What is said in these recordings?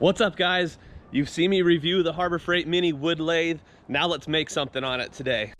What's up, guys? You've seen me review the Harbor Freight Mini Wood Lathe. Now let's make something on it today.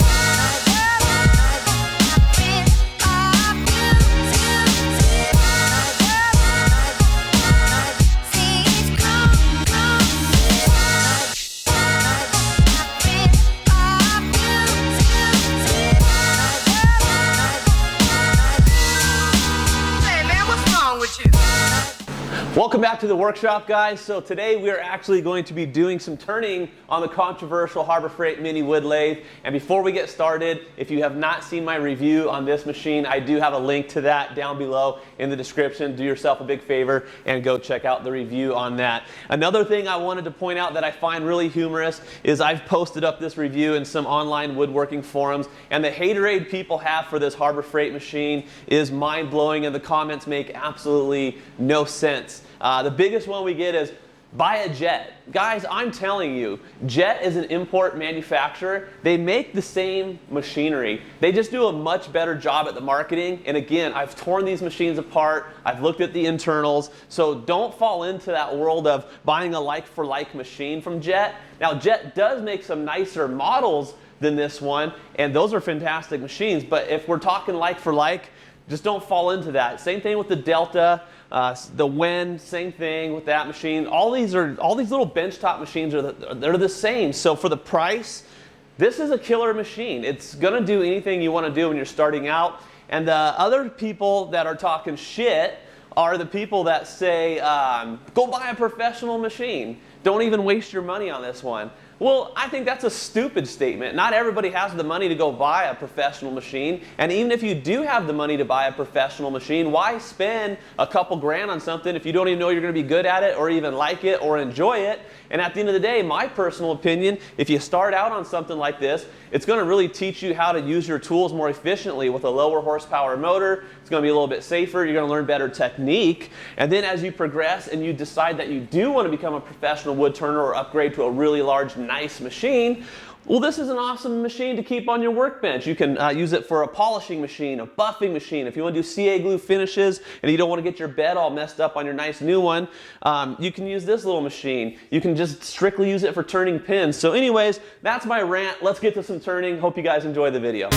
Welcome back to the workshop, guys. So today we are actually going to be doing some turning on the controversial Harbor Freight Mini Wood Lathe. And before we get started, if you have not seen my review on this machine, I do have a link to that down below in the description. Do yourself a big favor and go check out the review on that. Another thing I wanted to point out that I find really humorous is I've posted up this review in some online woodworking forums, and the haterade people have for this Harbor Freight machine is mind-blowing, and the comments make absolutely no sense. The biggest one we get is, buy a Jet. Guys, I'm telling you, Jet is an import manufacturer. They make the same machinery. They just do a much better job at the marketing. And again, I've torn these machines apart. I've looked at the internals. So don't fall into that world of buying a like-for-like machine from Jet. Now, Jet does make some nicer models than this one, and those are fantastic machines. But if we're talking like-for-like, just don't fall into that. Same thing with the Delta, the Wen, same thing with that machine. All these little benchtop machines they're the same. So for the price, this is a killer machine. It's gonna do anything you want to do when you're starting out. And the other people that are talking shit are the people that say, go buy a professional machine. Don't even waste your money on this one. Well, I think that's a stupid statement. Not everybody has the money to go buy a professional machine. And even if you do have the money to buy a professional machine, why spend a couple grand on something if you don't even know you're going to be good at it or even like it or enjoy it? And at the end of the day, my personal opinion, if you start out on something like this, it's going to really teach you how to use your tools more efficiently with a lower horsepower motor. It's going to be a little bit safer. You're going to learn better technique. And then as you progress and you decide that you do want to become a professional wood turner or upgrade to a really large, nice machine, well, this is an awesome machine to keep on your workbench. You can use it for a polishing machine, a buffing machine. If you want to do CA glue finishes and you don't want to get your bed all messed up on your nice new one, you can use this little machine. You can just strictly use it for turning pins. So anyways, that's my rant. Let's get to some turning. Hope you guys enjoy the video.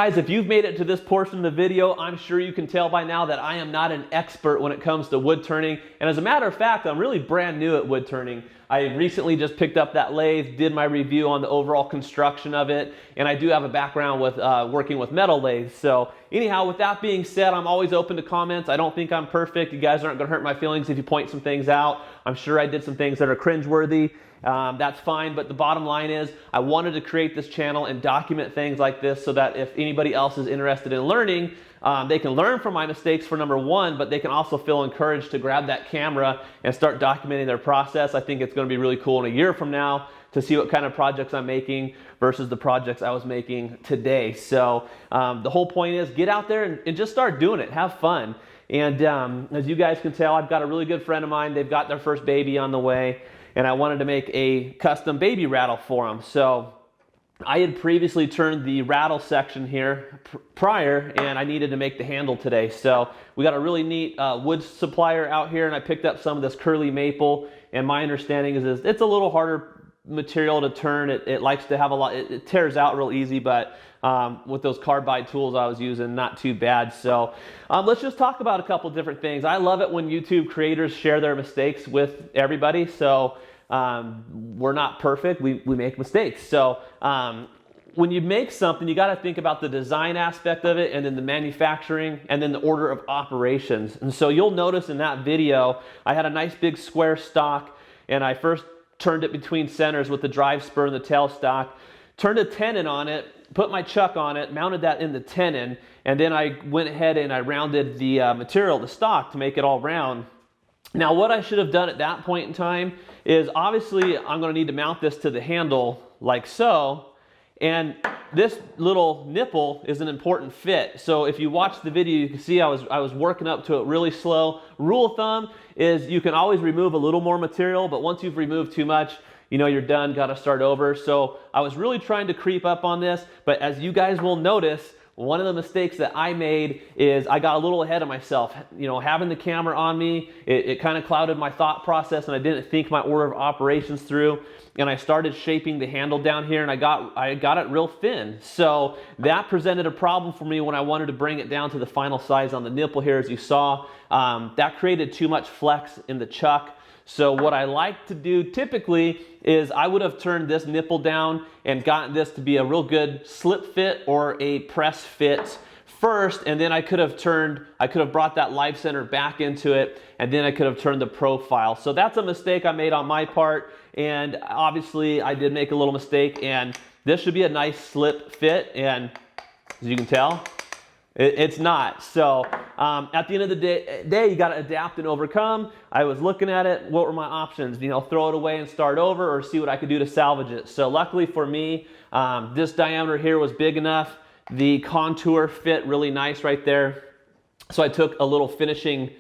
guys, if you've made it to this portion of the video, I'm sure you can tell by now that I am not an expert when it comes to wood turning. And as a matter of fact, I'm really brand new at wood turning. I recently just picked up that lathe, did my review on the overall construction of it, and I do have a background with working with metal lathes. So anyhow, with that being said, I'm always open to comments. I don't think I'm perfect. You guys aren't going to hurt my feelings if you point some things out. I'm sure I did some things that are cringeworthy. That's fine, but the bottom line is I wanted to create this channel and document things like this so that if anybody else is interested in learning, they can learn from my mistakes for number one, but they can also feel encouraged to grab that camera and start documenting their process. I think it's going to be really cool in a year from now to see what kind of projects I'm making versus the projects I was making today. So the whole point is get out there and just start doing it. Have fun. And as you guys can tell, I've got a really good friend of mine. They've got their first baby on the way, and I wanted to make a custom baby rattle for them. So I had previously turned the rattle section here prior, and I needed to make the handle today. So we got a really neat wood supplier out here, and I picked up some of this curly maple, and my understanding is it's a little harder material to turn. It likes to have a lot, it tears out real easy, but with those Carbide tools I was using, not too bad. So let's just talk about a couple different things. I love it when YouTube creators share their mistakes with everybody. So we're not perfect, we make mistakes. So when you make something, you got to think about the design aspect of it, and then the manufacturing, and then the order of operations. And so you'll notice in that video, I had a nice big square stock, and I first turned it between centers with the drive spur and the tail stock, turned a tenon on it, put my chuck on it, mounted that in the tenon, and then I went ahead and I rounded the material, the stock, to make it all round. Now what I should have done at that point in time is obviously I'm going to need to mount this to the handle like so, and this little nipple is an important fit. So if you watch the video, you can see I was working up to it really slow. Rule of thumb is you can always remove a little more material, but once you've removed too much, you know you're done, got to start over. So I was really trying to creep up on this, but as you guys will notice, one of the mistakes that I made is I got a little ahead of myself. You know, having the camera on me, it kind of clouded my thought process, and I didn't think my order of operations through. And I started shaping the handle down here, and I got it real thin. So that presented a problem for me when I wanted to bring it down to the final size on the nipple here, as you saw. That created too much flex in the chuck. So what I like to do typically is I would have turned this nipple down and gotten this to be a real good slip fit or a press fit first, and then I could have brought that live center back into it, and then I could have turned the profile. So that's a mistake I made on my part, and obviously I did make a little mistake, and this should be a nice slip fit, and as you can tell, it's not. So at the end of the day, you got to adapt and overcome. I was looking at it, what were my options? You know, throw it away and start over, or see what I could do to salvage it. So luckily for me, this diameter here was big enough. The contour fit really nice right there. So I took a little finishing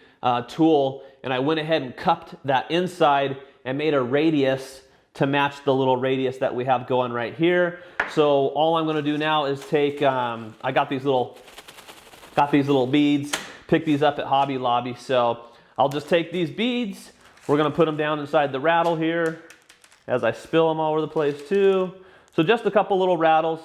tool, and I went ahead and cupped that inside and made a radius to match the little radius that we have going right here. So all I'm going to do now is take, I got these little beads, pick these up at Hobby Lobby. So I'll just take these beads, we're going to put them down inside the rattle here as I spill them all over the place too. So just a couple little rattles.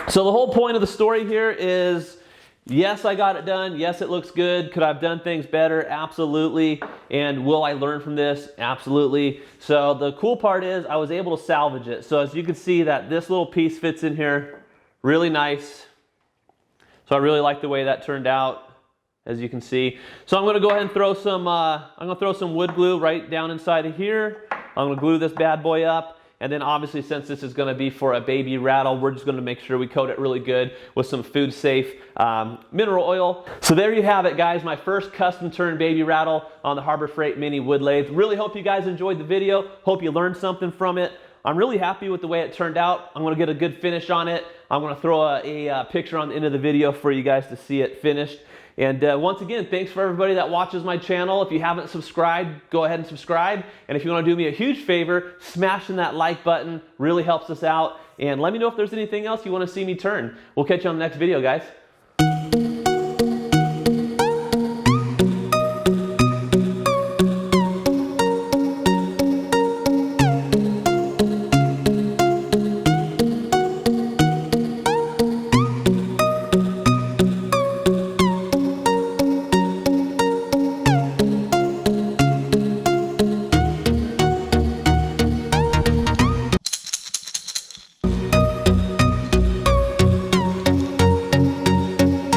So the whole point of the story here is, yes, I got it done. Yes, it looks good. Could I have done things better? Absolutely. And will I learn from this? Absolutely. So the cool part is I was able to salvage it. So as you can see that this little piece fits in here really nice. So I really like the way that turned out, as you can see. So I'm going to go ahead and throw some wood glue right down inside of here. I'm going to glue this bad boy up. And then obviously, since this is going to be for a baby rattle, we're just going to make sure we coat it really good with some food safe mineral oil. So there you have it, guys. My first custom turn baby rattle on the Harbor Freight Mini Wood Lathe. Really hope you guys enjoyed the video. Hope you learned something from it. I'm really happy with the way it turned out. I'm going to get a good finish on it. I'm going to throw a picture on the end of the video for you guys to see it finished. And once again, thanks for everybody that watches my channel. If you haven't subscribed, go ahead and subscribe. And if you want to do me a huge favor, smashing that like button really helps us out. And let me know if there's anything else you want to see me turn. We'll catch you on the next video, guys.